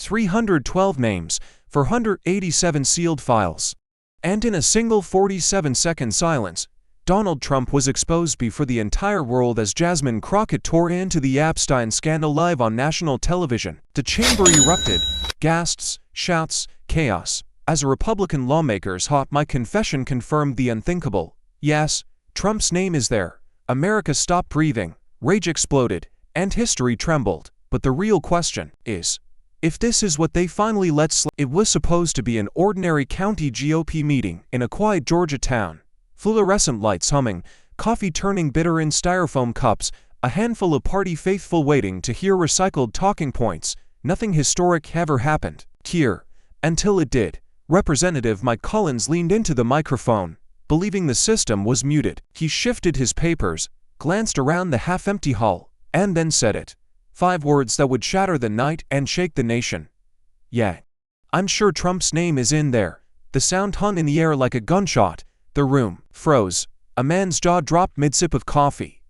312 names, 487 sealed files. And in a single 47-second silence, Donald Trump was exposed before the entire world as Jasmine Crockett tore into the Epstein scandal live on national television. The chamber erupted, gasps, shouts, chaos. As a Republican lawmaker's hot mic confession confirmed the unthinkable. Yes, Trump's name is there. America stopped breathing, rage exploded, and history trembled. But the real question is, if this is what they finally let slip. It was supposed to be an ordinary county GOP meeting in a quiet Georgia town. Fluorescent lights humming, coffee turning bitter in styrofoam cups, a handful of party faithful waiting to hear recycled talking points. Nothing historic ever happened here. Until it did. Representative Mike Collins leaned into the microphone, believing the system was muted. He shifted his papers, glanced around the half-empty hall, and then said it. 5 words that would shatter the night and shake the nation. Yeah. I'm sure Trump's name is in there. The sound hung in the air like a gunshot. The room froze. A man's jaw dropped mid-sip of coffee.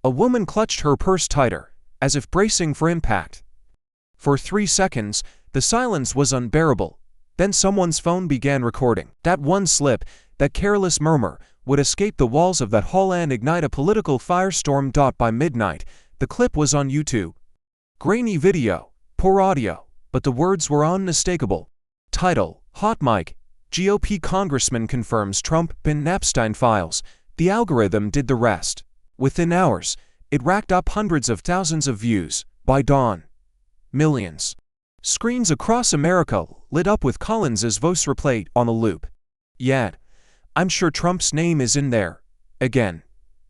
A woman clutched her purse tighter, as if bracing for impact. For 3 seconds, the silence was unbearable. Then someone's phone began recording. That one slip, that careless murmur, would escape the walls of that hall and ignite a political firestorm. By midnight, the clip was on YouTube. Grainy video, poor audio, but the words were unmistakable. Title, Hot Mic. GOP congressman confirms Trump bin Epstein files. The algorithm did the rest. Within hours, it racked up hundreds of thousands of views. By dawn, millions. Screens across America lit up with Collins's voice replayed on a loop. Yet, I'm sure Trump's name is in there. Again.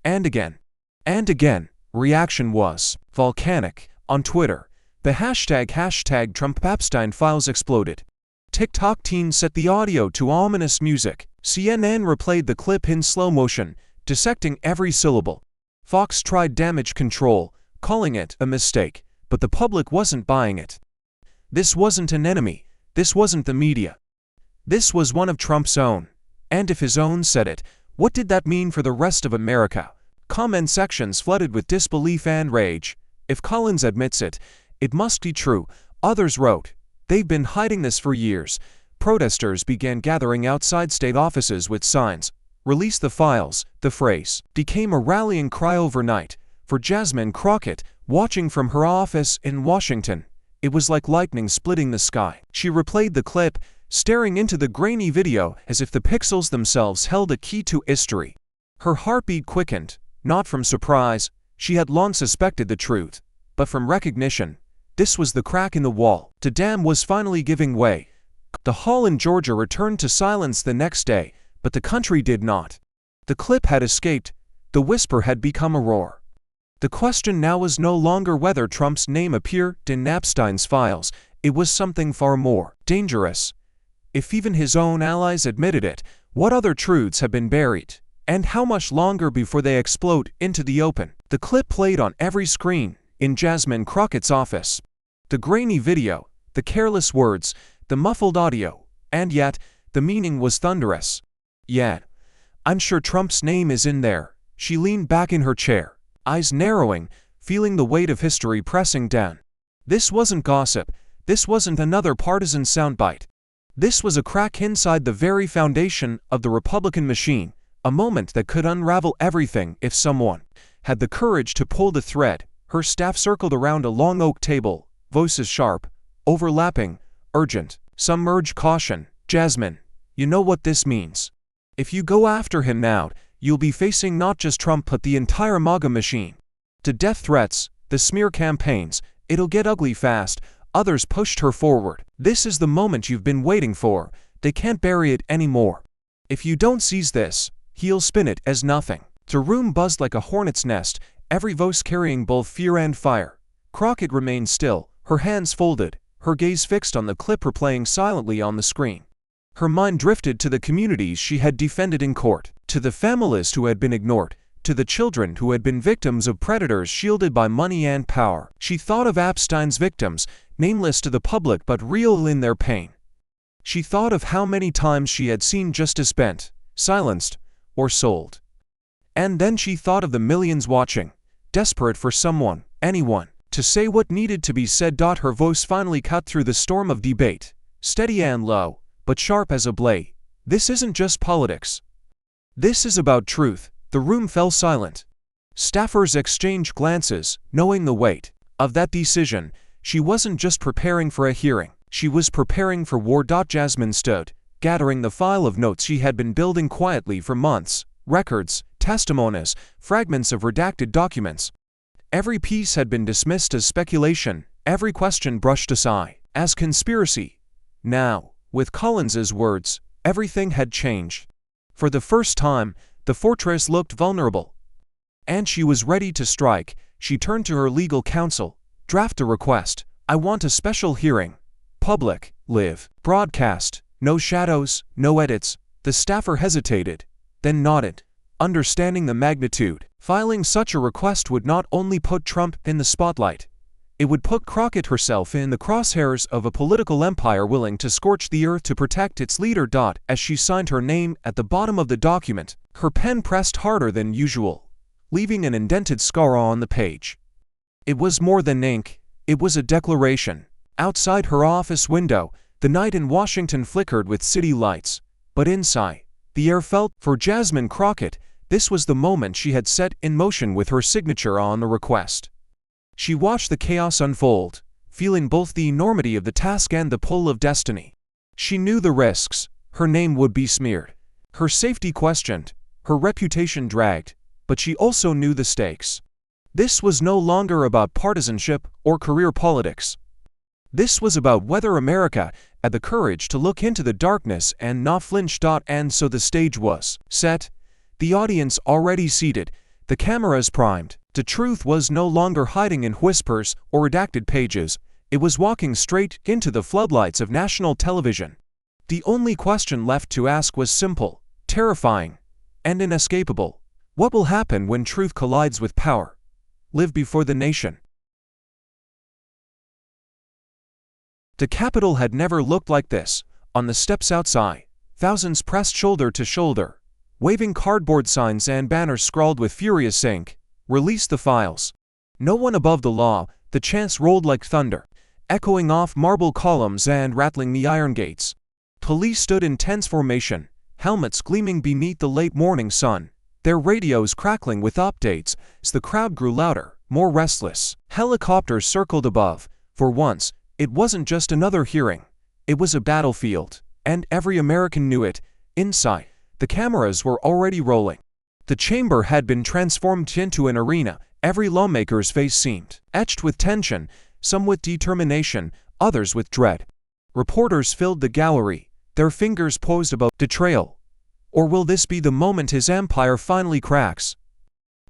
And again. And again. Reaction was volcanic. On Twitter, the hashtag Trump Epstein files exploded. TikTok teens set the audio to ominous music. CNN replayed the clip in slow motion, dissecting every syllable. Fox tried damage control, calling it a mistake, but the public wasn't buying it. This wasn't an enemy. This wasn't the media. This was one of Trump's own. And if his own said it, what did that mean for the rest of America? Comment sections flooded with disbelief and rage. If Collins admits it, it must be true. Others wrote, they've been hiding this for years. Protesters began gathering outside state offices with signs. Release the files. The phrase became a rallying cry overnight. For Jasmine Crockett, watching from her office in Washington, it was like lightning splitting the sky. She replayed the clip, staring into the grainy video as if the pixels themselves held a key to history. Her heartbeat quickened, not from surprise. She had long suspected the truth, but from recognition. This was the crack in the wall. The dam was finally giving way. The hall in Georgia returned to silence the next day, but the country did not. The clip had escaped. The whisper had become a roar. The question now was no longer whether Trump's name appeared in Epstein's files. It was something far more dangerous. If even his own allies admitted it, what other truths have been buried? And how much longer before they explode into the open? The clip played on every screen in Jasmine Crockett's office. The grainy video, the careless words, the muffled audio, and yet, the meaning was thunderous. Yet, I'm sure Trump's name is in there. She leaned back in her chair, eyes narrowing, feeling the weight of history pressing down. This wasn't gossip. This wasn't another partisan soundbite. This was a crack inside the very foundation of the Republican machine, a moment that could unravel everything if someone had the courage to pull the thread. Her staff circled around a long oak table, voices sharp, overlapping, urgent. Some urged caution. Jasmine, you know what this means. If you go after him now, you'll be facing not just Trump but the entire MAGA machine. The death threats, the smear campaigns, it'll get ugly fast. Others pushed her forward. This is the moment you've been waiting for. They can't bury it anymore. If you don't seize this, he'll spin it as nothing. The room buzzed like a hornet's nest, every voice carrying both fear and fire. Crockett remained still, her hands folded, her gaze fixed on the clip replaying silently on the screen. Her mind drifted to the communities she had defended in court, to the families who had been ignored, to the children who had been victims of predators shielded by money and power. She thought of Epstein's victims, nameless to the public but real in their pain. She thought of how many times she had seen justice bent, silenced, or sold. And then she thought of the millions watching, desperate for someone, anyone, to say what needed to be said. Her voice finally cut through the storm of debate, steady and low, but sharp as a blade. This isn't just politics. This is about truth. The room fell silent. Staffers exchanged glances, knowing the weight of that decision. She wasn't just preparing for a hearing. She was preparing for war. Jasmine stood, gathering the file of notes she had been building quietly for months. Records, testimonies, fragments of redacted documents. Every piece had been dismissed as speculation, every question brushed aside as conspiracy. Now, with Collins's words, everything had changed. For the first time, the fortress looked vulnerable. And she was ready to strike. She turned to her legal counsel. Draft a request. I want a special hearing. Public, live, broadcast, no shadows, no edits. The staffer hesitated, then nodded, understanding the magnitude. Filing such a request would not only put Trump in the spotlight, it would put Crockett herself in the crosshairs of a political empire willing to scorch the earth to protect its leader. As she signed her name at the bottom of the document, her pen pressed harder than usual, leaving an indented scar on the page. It was more than ink, it was a declaration. Outside her office window, the night in Washington flickered with city lights, but inside, the air felt. For Jasmine Crockett, this was the moment she had set in motion with her signature on the request. She watched the chaos unfold, feeling both the enormity of the task and the pull of destiny. She knew the risks. Her name would be smeared, her safety questioned, her reputation dragged, but she also knew the stakes. This was no longer about partisanship or career politics. This was about whether America had the courage to look into the darkness and not flinch. And so the stage was set, the audience already seated, the cameras primed. The truth was no longer hiding in whispers or redacted pages. It was walking straight into the floodlights of national television. The only question left to ask was simple, terrifying, and inescapable. What will happen when truth collides with power? Live before the nation. The Capitol had never looked like this. On the steps outside, thousands pressed shoulder to shoulder, waving cardboard signs and banners scrawled with furious ink. Release the files. No one above the law. The chants rolled like thunder, echoing off marble columns and rattling the iron gates. Police stood in tense formation, helmets gleaming beneath the late morning sun, their radios crackling with updates as the crowd grew louder, more restless. Helicopters circled above. For once, it wasn't just another hearing. It was a battlefield, and every American knew it. Inside, the cameras were already rolling. The chamber had been transformed into an arena. Every lawmaker's face seemed etched with tension, some with determination, others with dread. Reporters filled the gallery, their fingers poised above betrayal. Or will this be the moment his empire finally cracks?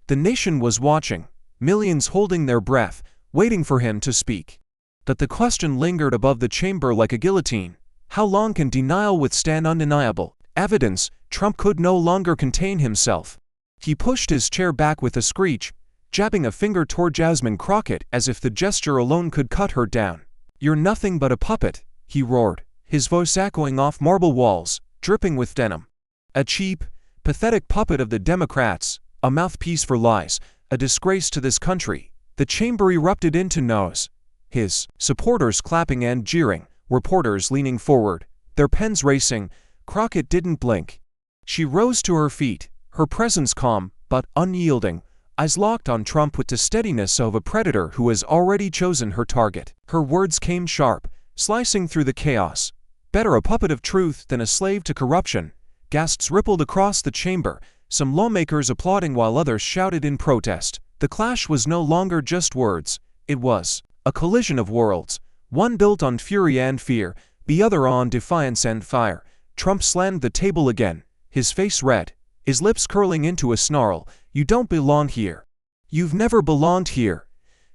The nation was watching, millions holding their breath, waiting for him to speak. But the question lingered above the chamber like a guillotine. How long can denial withstand undeniable evidence? Trump could no longer contain himself. He pushed his chair back with a screech, jabbing a finger toward Jasmine Crockett as if the gesture alone could cut her down. You're nothing but a puppet, he roared, his voice echoing off marble walls, dripping with denim. A cheap, pathetic puppet of the Democrats, a mouthpiece for lies, a disgrace to this country. The chamber erupted into noise, his supporters clapping and jeering, reporters leaning forward, their pens racing. Crockett didn't blink. She rose to her feet, her presence calm but unyielding, eyes locked on Trump with the steadiness of a predator who has already chosen her target. Her words came sharp, slicing through the chaos. Better a puppet of truth than a slave to corruption. Gasps rippled across the chamber, some lawmakers applauding while others shouted in protest. The clash was no longer just words. It was a collision of worlds, one built on fury and fear, the other on defiance and fire. Trump slammed the table again, his face red, his lips curling into a snarl. You don't belong here. You've never belonged here.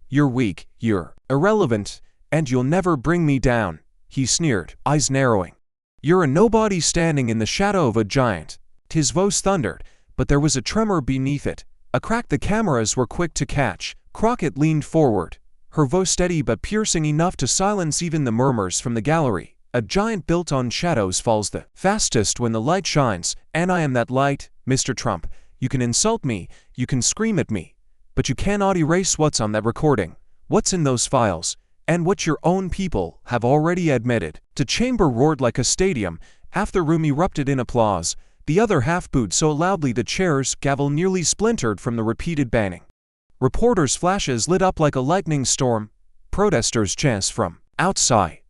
You're weak, you're irrelevant, and you'll never bring me down, he sneered, eyes narrowing. You're a nobody standing in the shadow of a giant. His voice thundered, but there was a tremor beneath it, a crack the cameras were quick to catch. Crockett leaned forward, her voice steady but piercing enough to silence even the murmurs from the gallery. A giant built on shadows falls the fastest when the light shines, and I am that light, Mr. Trump. You can insult me, you can scream at me, but you cannot erase what's on that recording. What's in those files, and what your own people have already admitted. The chamber roared like a stadium. Half the room erupted in applause. The other half booed so loudly the chair's gavel nearly splintered from the repeated banging. Reporters' flashes lit up like a lightning storm. Protesters' chants from outside.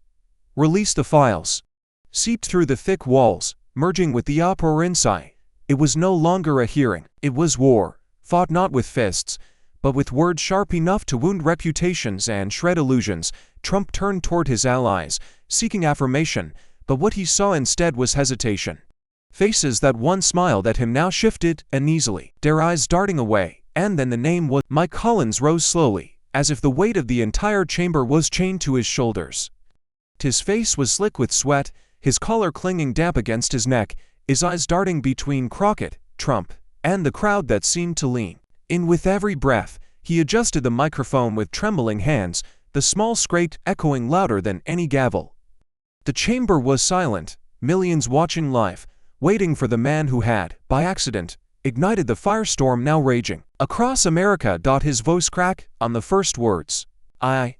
Release the files. Seeped through the thick walls, merging with the uproar inside. It was no longer a hearing. It was war, fought not with fists, but with words sharp enough to wound reputations and shred illusions. Trump turned toward his allies, seeking affirmation, but what he saw instead was hesitation. Faces that once smiled at him now shifted uneasily, their eyes darting away, and then the name was Mike Collins rose slowly, as if the weight of the entire chamber was chained to his shoulders. His face was slick with sweat, his collar clinging damp against his neck, his eyes darting between Crockett, Trump, and the crowd that seemed to lean in with every breath. He adjusted the microphone with trembling hands, the small scrape echoing louder than any gavel. The chamber was silent, millions watching live, waiting for the man who had, by accident, ignited the firestorm now raging across America. His voice cracked on the first words. I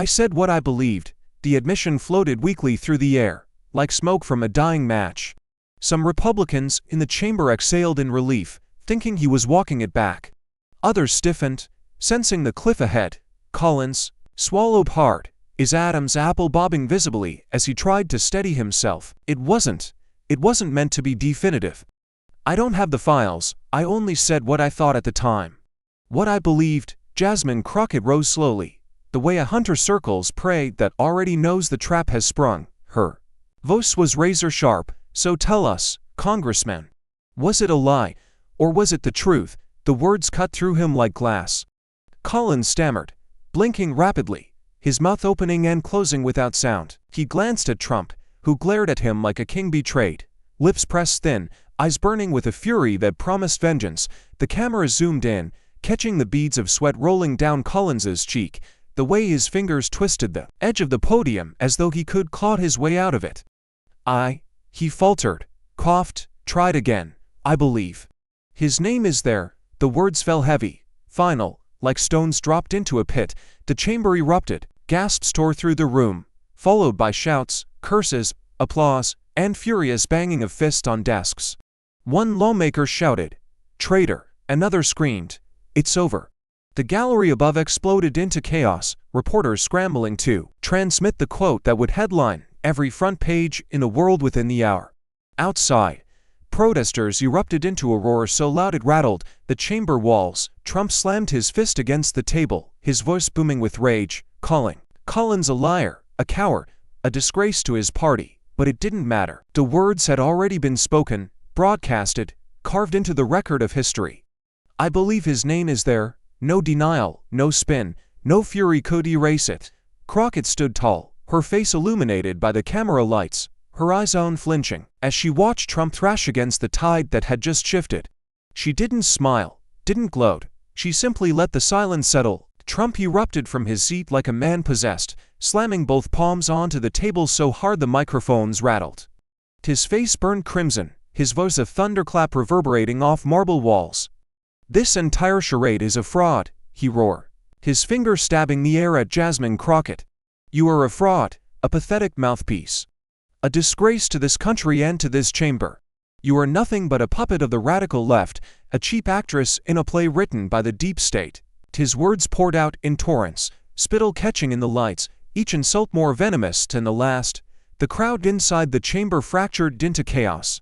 said what I believed. The admission floated weakly through the air, like smoke from a dying match. Some Republicans in the chamber exhaled in relief, thinking he was walking it back. Others stiffened, sensing the cliff ahead. Collins swallowed hard, his Adam's apple bobbing visibly as he tried to steady himself. It wasn't meant to be definitive. I don't have the files, I only said what I thought at the time. What I believed. Jasmine Crockett rose slowly, the way a hunter circles prey that already knows the trap has sprung. Her voice was razor sharp. So tell us, Congressman, was it a lie, or was it the truth? The words cut through him like glass. Collins stammered, blinking rapidly, his mouth opening and closing without sound. He glanced at Trump, who glared at him like a king betrayed, lips pressed thin, eyes burning with a fury that promised vengeance. The camera zoomed in, catching the beads of sweat rolling down Collins's cheek, the way his fingers twisted the edge of the podium as though he could claw his way out of it. He faltered, coughed, tried again. I believe. His name is there. The words fell heavy, final, like stones dropped into a pit. The chamber erupted. Gasps tore through the room, followed by shouts, curses, applause, and furious banging of fists on desks. One lawmaker shouted, "Traitor!" Another screamed, "It's over!" The gallery above exploded into chaos, reporters scrambling to transmit the quote that would headline every front page in the world within the hour. Outside, protesters erupted into a roar so loud it rattled the chamber walls. Trump slammed his fist against the table, his voice booming with rage, calling Collins a liar, a coward, a disgrace to his party. But it didn't matter. The words had already been spoken, broadcasted, carved into the record of history. I believe his name is there. No denial, no spin, no fury could erase it. Crockett stood tall, her face illuminated by the camera lights, her eyes unflinching, as she watched Trump thrash against the tide that had just shifted. She didn't smile, didn't gloat, she simply let the silence settle. Trump erupted from his seat like a man possessed, slamming both palms onto the table so hard the microphones rattled. His face burned crimson, his voice a thunderclap reverberating off marble walls. This entire charade is a fraud, he roared, his finger stabbing the air at Jasmine Crockett. You are a fraud, a pathetic mouthpiece. A disgrace to this country and to this chamber. You are nothing but a puppet of the radical left, a cheap actress in a play written by the deep state. His words poured out in torrents, spittle catching in the lights, each insult more venomous than the last. The crowd inside the chamber fractured into chaos.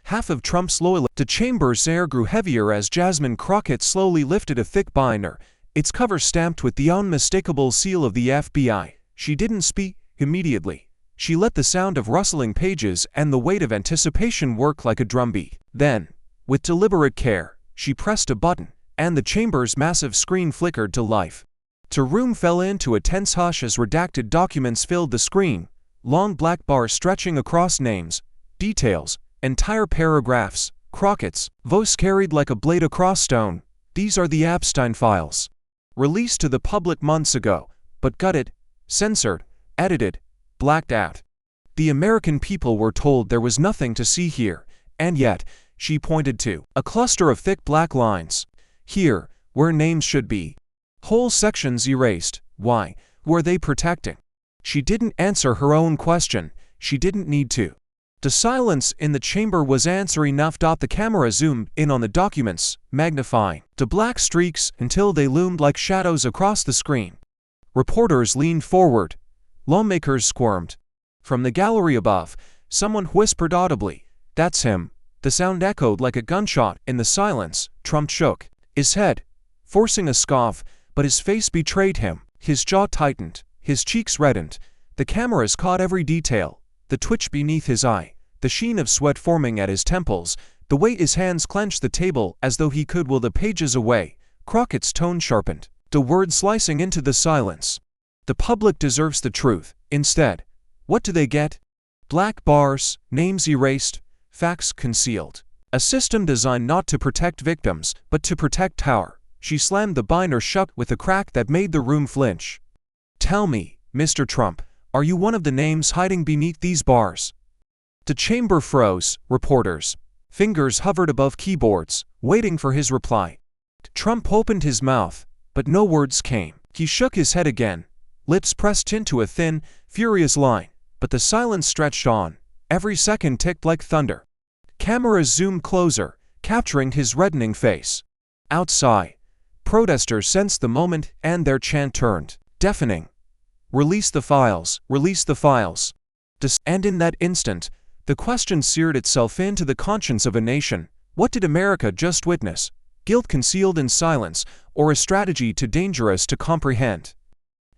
Half of Trump's loyalists. The chamber's air grew heavier as Jasmine Crockett slowly lifted a thick binder, its cover stamped with the unmistakable seal of the FBI. She didn't speak immediately. She let the sound of rustling pages and the weight of anticipation work like a drumbeat. Then, with deliberate care, she pressed a button, and the chamber's massive screen flickered to life. The room fell into a tense hush as redacted documents filled the screen, long black bars stretching across names, details, entire paragraphs. Crockett's voice carried like a blade across stone. These are the Epstein files. Released to the public months ago, but gutted, censored, edited, blacked out. The American people were told there was nothing to see here, and yet, she pointed to a cluster of thick black lines. Here, where names should be. Whole sections erased. Why? Who are they protecting? She didn't answer her own question. She didn't need to. The silence in the chamber was answer enough. The camera zoomed in on the documents, magnifying the black streaks until they loomed like shadows across the screen. Reporters leaned forward. Lawmakers squirmed. From the gallery above, someone whispered audibly, "That's him." The sound echoed like a gunshot in the silence. Trump shook his head, forcing a scoff, but his face betrayed him. His jaw tightened, his cheeks reddened. The cameras caught every detail. The twitch beneath his eye, the sheen of sweat forming at his temples, the way his hands clenched the table as though he could will the pages away. Crockett's tone sharpened, the words slicing into the silence. The public deserves the truth. Instead, what do they get? Black bars, names erased, facts concealed. A system designed not to protect victims, but to protect power. She slammed the binder shut with a crack that made the room flinch. "Tell me, Mr. Trump, are you one of the names hiding beneath these bars?" The chamber froze. Reporters' fingers hovered above keyboards, waiting for his reply. Trump opened his mouth, but no words came. He shook his head again, lips pressed into a thin, furious line, but the silence stretched on. Every second ticked like thunder. Cameras zoomed closer, capturing his reddening face. Outside, protesters sensed the moment, and their chant turned deafening. "Release the files, release the files." And in that instant, the question seared itself into the conscience of a nation. What did America just witness? Guilt concealed in silence, or a strategy too dangerous to comprehend?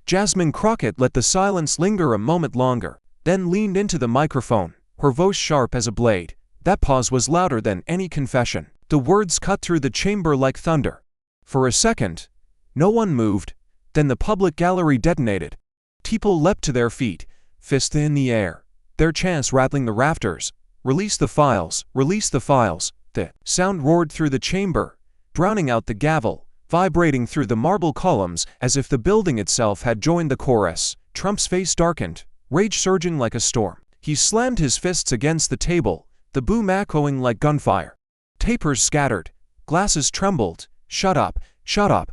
Jasmine Crockett let the silence linger a moment longer, then leaned into the microphone, her voice sharp as a blade. That pause was louder than any confession. The words cut through the chamber like thunder. For a second, no one moved. Then the public gallery detonated. People leapt to their feet, fists in the air, their chants rattling the rafters. "Release the files, release the files." The sound roared through the chamber, drowning out the gavel, vibrating through the marble columns as if the building itself had joined the chorus. Trump's face darkened, rage surging like a storm. He slammed his fists against the table, the boom echoing like gunfire. Tapers scattered, glasses trembled. "Shut up, shut up!"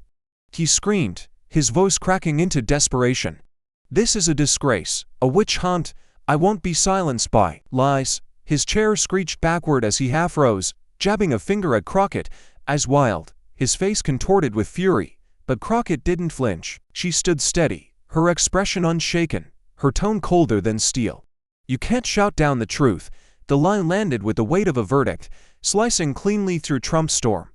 he screamed, his voice cracking into desperation. "This is a disgrace, a witch hunt. I won't be silenced by lies." His chair screeched backward as he half rose, jabbing a finger at Crockett, eyes wild, his face contorted with fury. But Crockett didn't flinch. She stood steady, her expression unshaken, her tone colder than steel. "You can't shout down the truth." The line landed with the weight of a verdict, slicing cleanly through Trump's storm.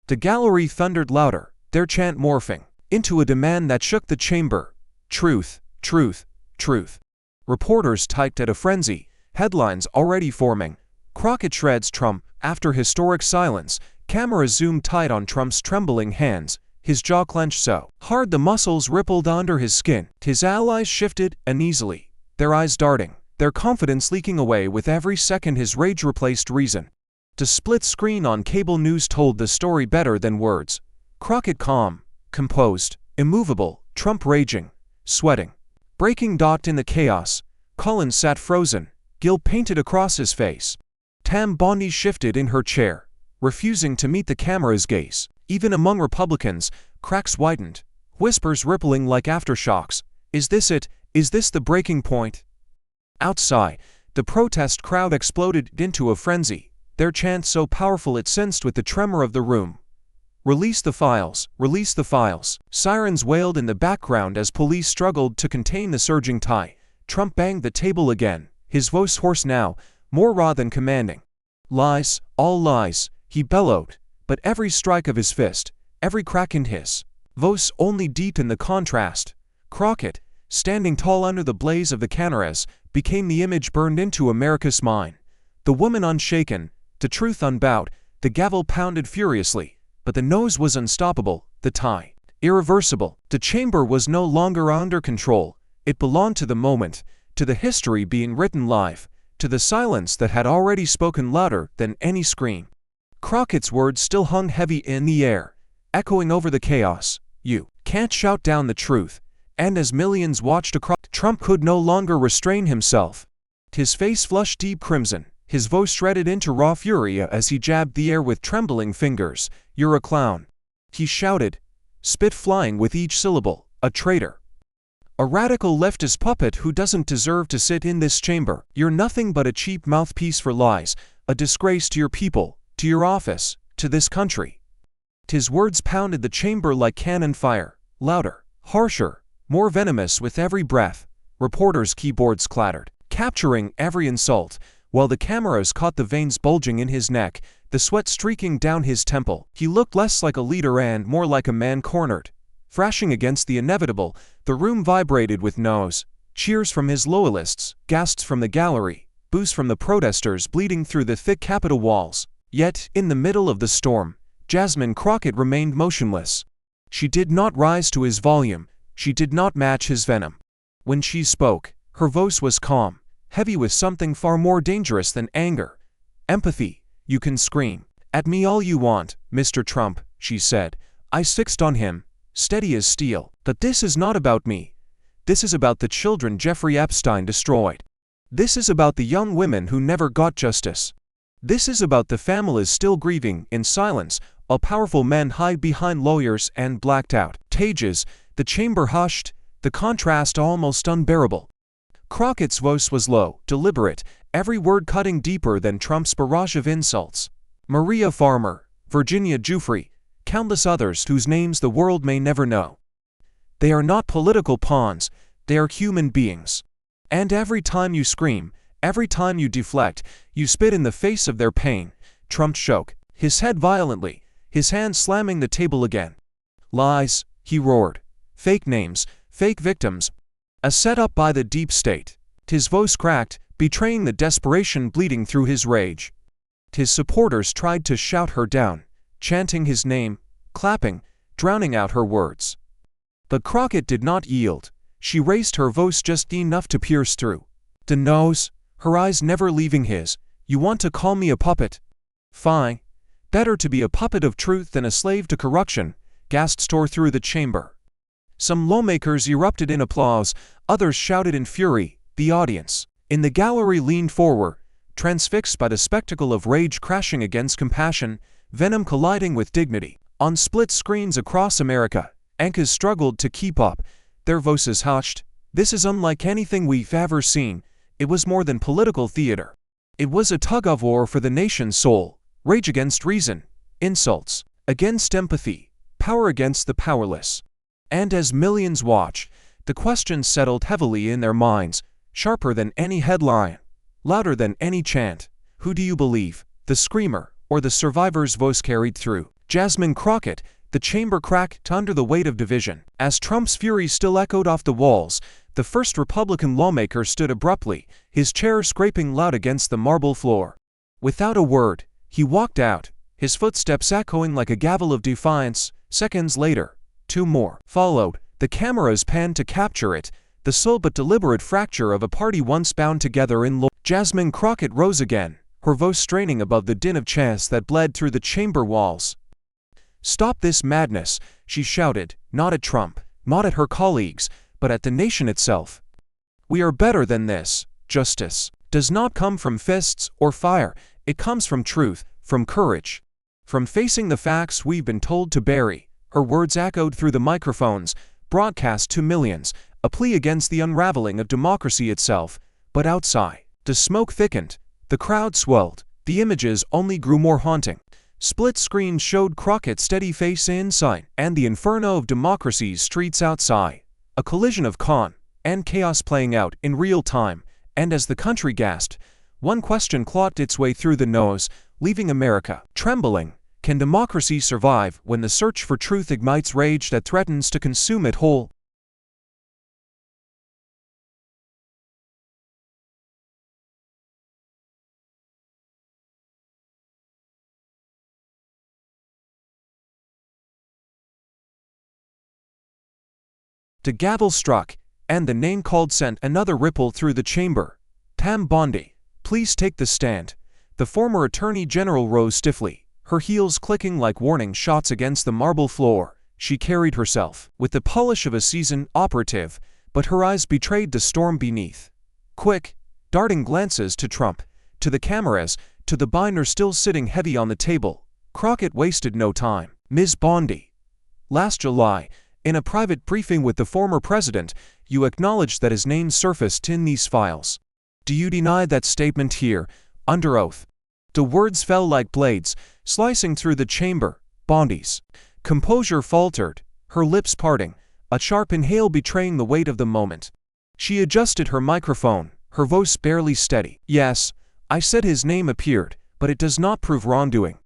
The gallery thundered louder, their chant morphing into a demand that shook the chamber. "Truth, truth, truth." Reporters typed at a frenzy, headlines already forming. Crockett shreds Trump. After historic silence, cameras zoomed tight on Trump's trembling hands, his jaw clenched so hard the muscles rippled under his skin. His allies shifted uneasily, their eyes darting, their confidence leaking away with every second his rage replaced reason. The split screen on cable news told the story better than words. Crockett calm, composed, immovable, Trump raging, sweating, breaking. In the chaos, Collins sat frozen, guilt painted across his face. Tam Bondi shifted in her chair, refusing to meet the camera's gaze. Even among Republicans, cracks widened, whispers rippling like aftershocks. "Is this it? Is this the breaking point?" Outside, the protest crowd exploded into a frenzy, their chant so powerful it sensed with the tremor of the room. "Release the files, release the files." Sirens wailed in the background as police struggled to contain the surging tide. Trump banged the table again, his voice hoarse now, more raw than commanding. "Lies, all lies," he bellowed, but every strike of his fist, every crack in his voice only deepened the contrast. Crockett, standing tall under the blaze of the cameras, became the image burned into America's mind. The woman unshaken, the truth unbowed. The gavel pounded furiously, but the nose was unstoppable, the tie irreversible. The chamber was no longer under control. It belonged to the moment, to the history being written live, to the silence that had already spoken louder than any scream. Crockett's words still hung heavy in the air, echoing over the chaos. "You can't shout down the truth." And as millions watched across, Trump could no longer restrain himself. His face flushed deep crimson, his voice shredded into raw fury as he jabbed the air with trembling fingers. "You're a clown," he shouted, spit flying with each syllable, a traitor. A radical leftist puppet who doesn't deserve to sit in this chamber. You're nothing but a cheap mouthpiece for lies, a disgrace to your people, to your office, to this country. His words pounded the chamber like cannon fire, louder, harsher, more venomous with every breath. Reporters' keyboards clattered, capturing every insult, while the cameras caught the veins bulging in his neck, the sweat streaking down his temple. He looked less like a leader and more like a man cornered. Thrashing against the inevitable, the room vibrated with no's, cheers from his loyalists, gasps from the gallery, boos from the protesters bleeding through the thick Capitol walls. Yet, in the middle of the storm, Jasmine Crockett remained motionless. She did not rise to his volume, she did not match his venom. When she spoke, her voice was calm, heavy with something far more dangerous than anger. Empathy. You can scream at me all you want, Mr. Trump, she said. I fixed on him, steady as steel. But this is not about me. This is about the children Jeffrey Epstein destroyed. This is about the young women who never got justice. This is about the families still grieving in silence, while powerful men hide behind lawyers and blacked out stages. The chamber hushed, the contrast almost unbearable. Crockett's voice was low, deliberate, every word cutting deeper than Trump's barrage of insults. Maria Farmer, Virginia Giuffre, countless others whose names the world may never know. They are not political pawns, they are human beings. And every time you scream, every time you deflect, you spit in the face of their pain. Trump shook, his head violently, his hand slamming the table again. Lies, he roared. Fake names, fake victims. A setup by the deep state. His voice cracked, betraying the desperation bleeding through his rage. His supporters tried to shout her down, chanting his name, clapping, drowning out her words. But Crockett did not yield. She raised her voice just enough to pierce through the nose, her eyes never leaving his. You want to call me a puppet? Fine. Better to be a puppet of truth than a slave to corruption. Gasps tore through the chamber. Some lawmakers erupted in applause, others shouted in fury. The audience in the gallery leaned forward, transfixed by the spectacle of rage crashing against compassion, venom colliding with dignity. On split screens across America, anchors struggled to keep up, their voices hushed. This is unlike anything we've ever seen. It was more than political theater. It was a tug-of-war for the nation's soul, rage against reason, insults against empathy, power against the powerless. And as millions watched, the question settled heavily in their minds, sharper than any headline, louder than any chant. Who do you believe, the screamer, or the survivor's voice carried through? Jasmine Crockett. The chamber cracked under the weight of division. As Trump's fury still echoed off the walls, the first Republican lawmaker stood abruptly, his chair scraping loud against the marble floor. Without a word, he walked out, his footsteps echoing like a gavel of defiance. Seconds later, two more followed. The cameras panned to capture it, the slow but deliberate fracture of a party once bound together in law. Jasmine Crockett rose again, her voice straining above the din of chants that bled through the chamber walls. Stop this madness, she shouted, not at Trump, not at her colleagues, but at the nation itself. We are better than this. Justice does not come from fists or fire, it comes from truth, from courage, from facing the facts we've been told to bury. Her words echoed through the microphones, broadcast to millions, a plea against the unraveling of democracy itself. But outside, the smoke thickened, the crowd swelled, the images only grew more haunting. Split screens showed Crockett's steady face inside, and the inferno of democracy's streets outside. A collision of con and chaos playing out in real time, and as the country gasped, one question clawed its way through the nose, leaving America trembling. Can democracy survive when the search for truth ignites rage that threatens to consume it whole? The gavel struck, and the name called sent another ripple through the chamber. Pam Bondi, please take the stand. The former Attorney General rose stiffly, her heels clicking like warning shots against the marble floor. She carried herself with the polish of a seasoned operative, but her eyes betrayed the storm beneath. Quick, darting glances to Trump, to the cameras, to the binder still sitting heavy on the table. Crockett wasted no time. Ms. Bondi, Last July, in a private briefing with the former president, you acknowledged that his name surfaced in these files. Do you deny that statement here, under oath? The words fell like blades, slicing through the chamber. Bondi's composure faltered, her lips parting, a sharp inhale betraying the weight of the moment. She adjusted her microphone, her voice barely steady. Yes, I said his name appeared, but it does not prove wrongdoing.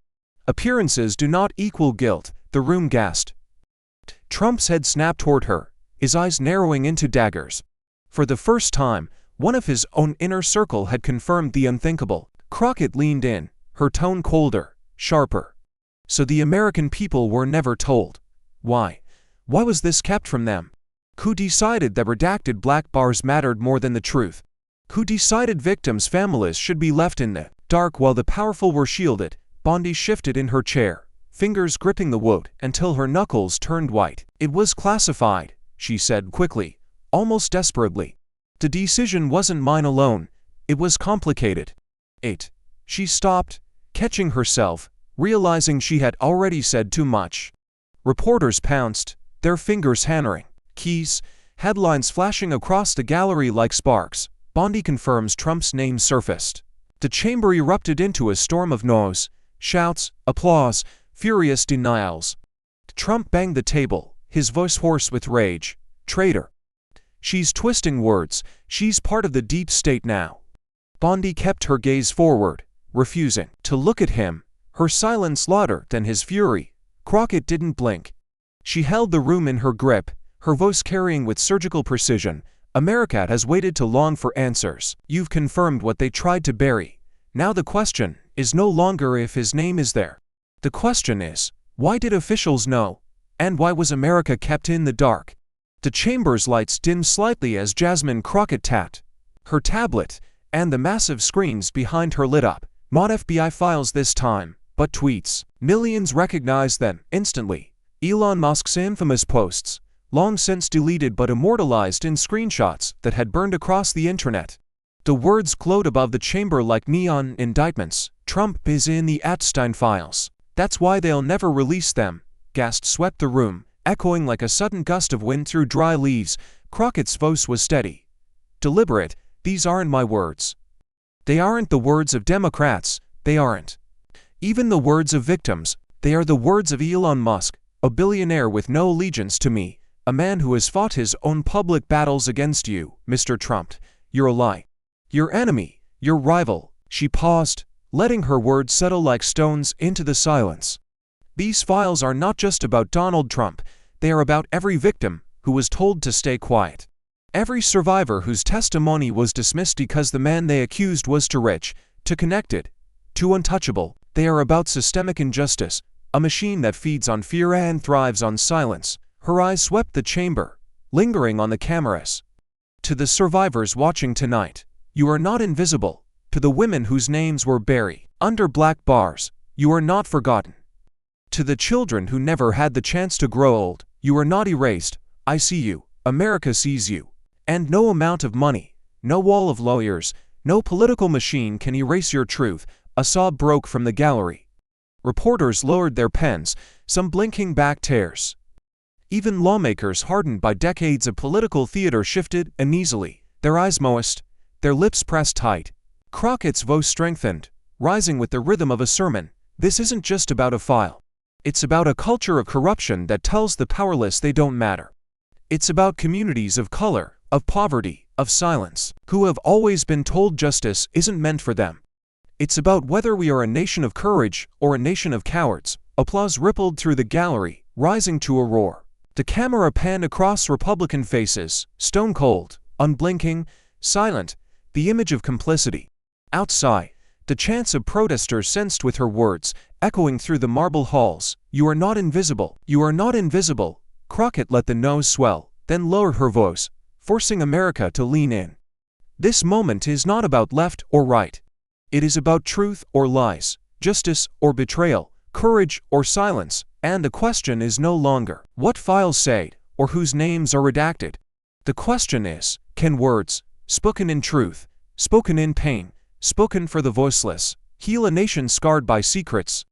Appearances do not equal guilt, the room gasped. Trump's head snapped toward her, his eyes narrowing into daggers. For the first time, one of his own inner circle had confirmed the unthinkable. Crockett leaned in, her tone colder, sharper. So the American people were never told. Why? Why was this kept from them? Who decided that redacted black bars mattered more than the truth? Who decided victims' families should be left in the dark while the powerful were shielded? Bondi shifted in her chair, fingers gripping the wood until her knuckles turned white. It was classified, she said quickly, almost desperately. The decision wasn't mine alone, it was complicated. She stopped, catching herself, realizing she had already said too much. Reporters pounced, their fingers hammering. Keys, headlines flashing across the gallery like sparks. Bondi confirms Trump's name surfaced. The chamber erupted into a storm of noise, shouts, applause, furious denials. Trump banged the table, his voice hoarse with rage. Traitor. She's twisting words, she's part of the deep state now. Bondi kept her gaze forward, refusing to look at him, her silence louder than his fury. Crockett didn't blink. She held the room in her grip, her voice carrying with surgical precision. America has waited too long for answers. You've confirmed what they tried to bury. Now the question is no longer if his name is there. The question is, why did officials know? And why was America kept in the dark? The chamber's lights dimmed slightly as Jasmine Crockett tapped her tablet, and the massive screens behind her lit up. Not FBI files this time, but tweets. Millions recognized them instantly. Elon Musk's infamous posts, long since deleted but immortalized in screenshots that had burned across the internet. The words glowed above the chamber like neon indictments. Trump is in the Epstein files. That's why they'll never release them. Gasps swept the room, echoing like a sudden gust of wind through dry leaves. Crockett's voice was steady, deliberate. These aren't my words. They aren't the words of Democrats. They aren't even the words of victims. They are the words of Elon Musk, a billionaire with no allegiance to me. A man who has fought his own public battles against you, Mr. Trump. You're a lie. Your enemy, your rival. She paused, letting her words settle like stones into the silence. These files are not just about Donald Trump, they are about every victim who was told to stay quiet. Every survivor whose testimony was dismissed because the man they accused was too rich, too connected, too untouchable. They are about systemic injustice, a machine that feeds on fear and thrives on silence. Her eyes swept the chamber, lingering on the cameras. To the survivors watching tonight, you are not invisible. To the women whose names were buried under black bars, you are not forgotten. To the children who never had the chance to grow old, you are not erased. I see you. America sees you. And no amount of money, no wall of lawyers, no political machine can erase your truth. A sob broke from the gallery. Reporters lowered their pens, some blinking back tears. Even lawmakers hardened by decades of political theater shifted uneasily, their eyes moist, their lips pressed tight. Crockett's voice strengthened, rising with the rhythm of a sermon. This isn't just about a file. It's about a culture of corruption that tells the powerless they don't matter. It's about communities of color, of poverty, of silence, who have always been told justice isn't meant for them. It's about whether we are a nation of courage or a nation of cowards. Applause rippled through the gallery, rising to a roar. The camera panned across Republican faces, stone cold, unblinking, silent, the image of complicity. Outside, the chants of protesters sensed with her words, echoing through the marble halls. You are not invisible. You are not invisible. Crockett let the nose swell, then lowered her voice, forcing America to lean in. This moment is not about left or right. It is about truth or lies, justice or betrayal, courage or silence, and the question is no longer what files say or whose names are redacted. The question is, can words, spoken in truth, spoken in pain, spoken for the voiceless, heal a nation scarred by secrets,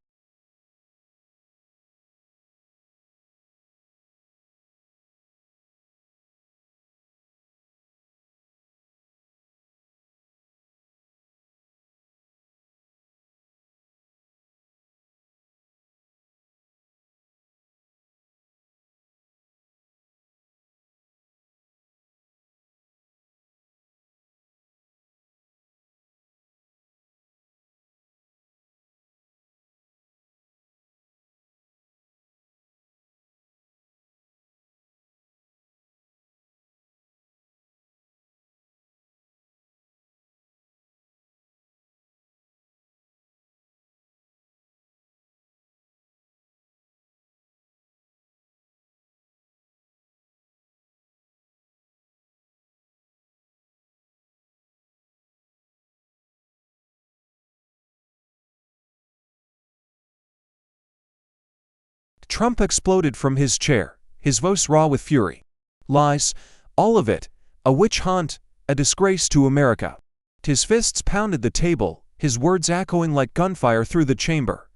Trump exploded from his chair, his voice raw with fury. Lies, all of it, a witch hunt, a disgrace to America. His fists pounded the table, his words echoing like gunfire through the chamber.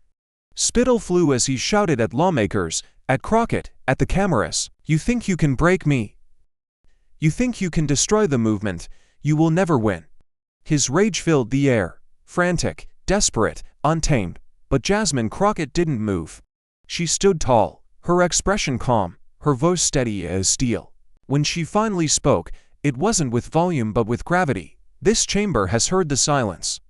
Spittle flew as he shouted at lawmakers, at Crockett, at the cameras. You think you can break me? You think you can destroy the movement? You will never win. His rage filled the air, frantic, desperate, untamed, but Jasmine Crockett didn't move. She stood tall, her expression calm, her voice steady as steel. When she finally spoke, it wasn't with volume but with gravity. This chamber has heard the silence.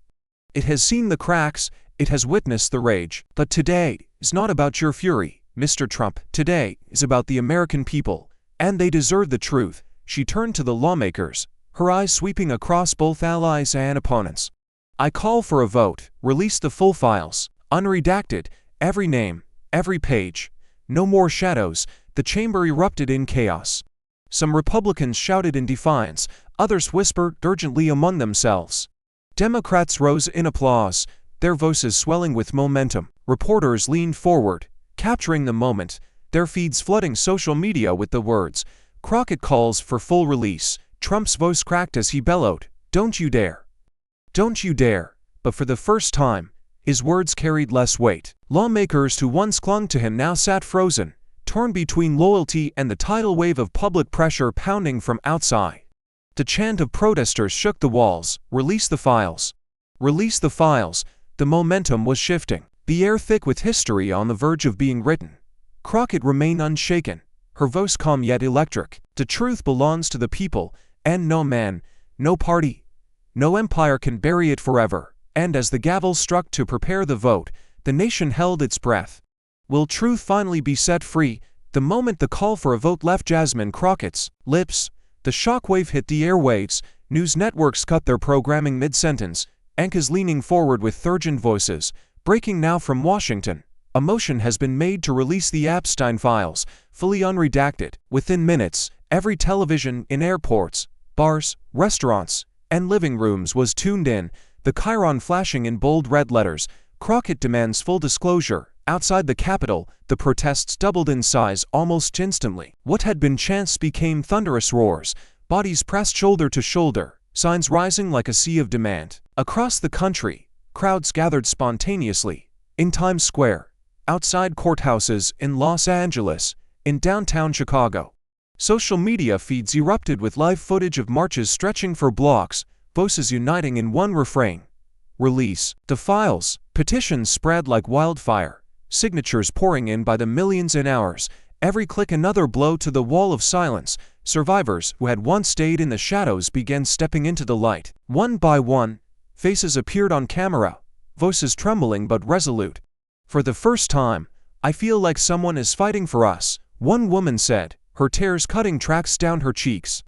It has seen the cracks, it has witnessed the rage. But today is not about your fury, Mr. Trump. Today is about the American people, and they deserve the truth. She turned to the lawmakers, her eyes sweeping across both allies and opponents. I call for a vote. Release the full files, unredacted, every name, every page. No more shadows. The chamber erupted in chaos. Some Republicans shouted in defiance, others whispered urgently among themselves. Democrats rose in applause, their voices swelling with momentum. Reporters leaned forward, capturing the moment, their feeds flooding social media with the words, "Crockett calls for full release." Trump's voice cracked as he bellowed, "Don't you dare! Don't you dare!" But for the first time, his words carried less weight. Lawmakers who once clung to him now sat frozen, torn between loyalty and the tidal wave of public pressure pounding from outside. The chant of protesters shook the walls. Release the files. Release the files. The momentum was shifting, the air thick with history on the verge of being written. Crockett remained unshaken, her voice calm yet electric. The truth belongs to the people, and no man, no party, no empire can bury it forever. And as the gavel struck to prepare the vote, the nation held its breath. Will truth finally be set free? The moment the call for a vote left Jasmine Crockett's lips, the shockwave hit the airwaves. News networks cut their programming mid-sentence, anchors leaning forward with urgent voices. Breaking now from Washington. A motion has been made to release the Epstein files, fully unredacted. Within minutes, every television in airports, bars, restaurants, and living rooms was tuned in, the chyron flashing in bold red letters. Crockett demands full disclosure. Outside the Capitol, the protests doubled in size almost instantly. What had been chants became thunderous roars, bodies pressed shoulder to shoulder, signs rising like a sea of demand. Across the country, crowds gathered spontaneously. In Times Square, outside courthouses in Los Angeles, in downtown Chicago. Social media feeds erupted with live footage of marches stretching for blocks, voices uniting in one refrain. Release the files. Petitions spread like wildfire, signatures pouring in by the millions in hours, every click another blow to the wall of silence. Survivors who had once stayed in the shadows began stepping into the light. One by one, faces appeared on camera, voices trembling but resolute. For the first time, I feel like someone is fighting for us, one woman said, her tears cutting tracks down her cheeks.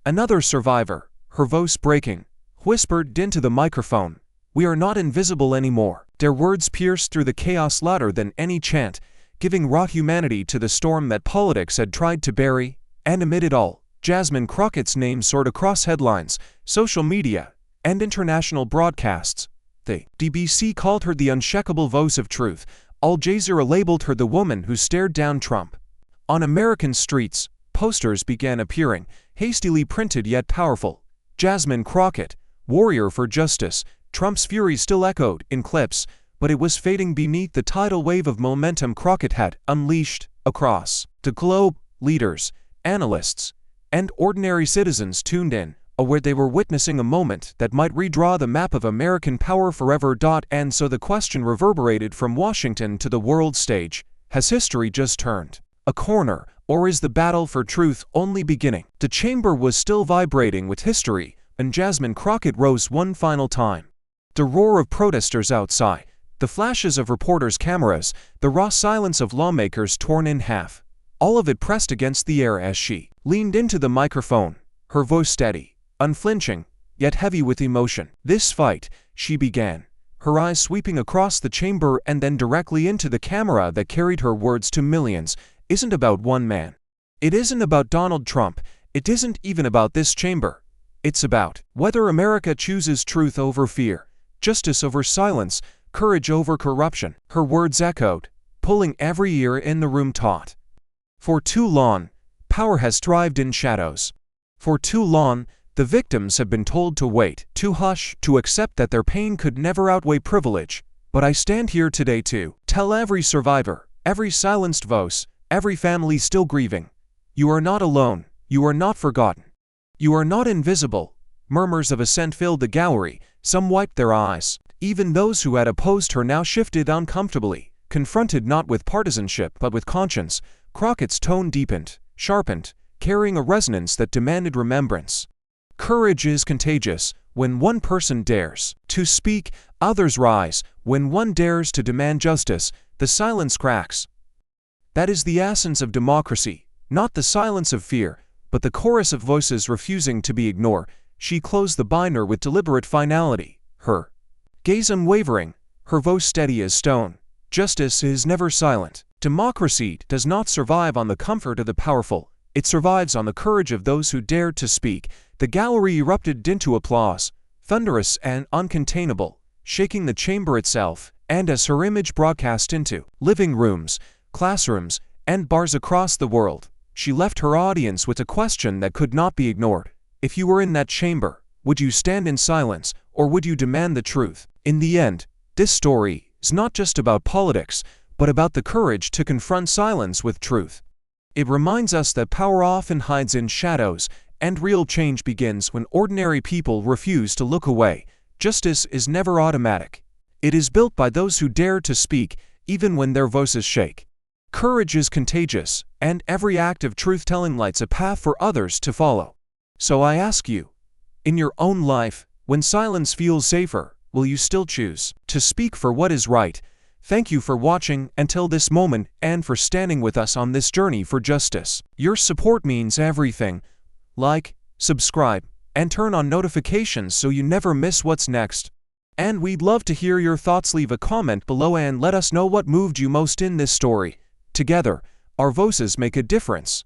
Another survivor, her voice breaking, whispered into the microphone, "We are not invisible anymore." Their words pierced through the chaos louder than any chant, giving raw humanity to the storm that politics had tried to bury. And amid it all, Jasmine Crockett's name soared across headlines, social media, and international broadcasts. The BBC called her the unshakable voice of truth. Al Jazeera labeled her the woman who stared down Trump. On American streets, posters began appearing, hastily printed yet powerful. Jasmine Crockett, warrior for justice. Trump's fury still echoed in clips, but it was fading beneath the tidal wave of momentum Crockett had unleashed across the globe. Leaders, analysts, and ordinary citizens tuned in, aware they were witnessing a moment that might redraw the map of American power forever. And so the question reverberated from Washington to the world stage: has history just turned a corner, or is the battle for truth only beginning? The chamber was still vibrating with history, and Jasmine Crockett rose one final time. The roar of protesters outside, the flashes of reporters' cameras, the raw silence of lawmakers torn in half. All of it pressed against the air as she leaned into the microphone, her voice steady, unflinching, yet heavy with emotion. This fight, she began, her eyes sweeping across the chamber and then directly into the camera that carried her words to millions, isn't about one man. It isn't about Donald Trump. It isn't even about this chamber. It's about whether America chooses truth over fear, justice over silence, courage over corruption. Her words echoed, pulling every ear in the room taut. For too long, power has thrived in shadows. For too long, the victims have been told to wait, to hush, to accept that their pain could never outweigh privilege. But I stand here today to tell every survivor, every silenced voice, every family still grieving, you are not alone, you are not forgotten. You are not invisible. Murmurs of assent filled the gallery, some wiped their eyes. Even those who had opposed her now shifted uncomfortably, confronted not with partisanship but with conscience. Crockett's tone deepened, sharpened, carrying a resonance that demanded remembrance. Courage is contagious. When one person dares to speak, others rise. When one dares to demand justice, the silence cracks. That is the essence of democracy, not the silence of fear, but the chorus of voices refusing to be ignored. She closed the binder with deliberate finality, her gaze unwavering, her voice steady as stone. Justice is never silent. Democracy does not survive on the comfort of the powerful. It survives on the courage of those who dared to speak. The gallery erupted into applause, thunderous and uncontainable, shaking the chamber itself, and as her image broadcast into living rooms, classrooms, and bars across the world, she left her audience with a question that could not be ignored. If you were in that chamber, would you stand in silence, or would you demand the truth? In the end, this story is not just about politics, but about the courage to confront silence with truth. It reminds us that power often hides in shadows, and real change begins when ordinary people refuse to look away. Justice is never automatic. It is built by those who dare to speak, even when their voices shake. Courage is contagious, and every act of truth-telling lights a path for others to follow. So I ask you, in your own life, when silence feels safer, will you still choose to speak for what is right? Thank you for watching until this moment and for standing with us on this journey for justice. Your support means everything. Like, subscribe, and turn on notifications so you never miss what's next. And we'd love to hear your thoughts. Leave a comment below and let us know what moved you most in this story. Together, our voices make a difference.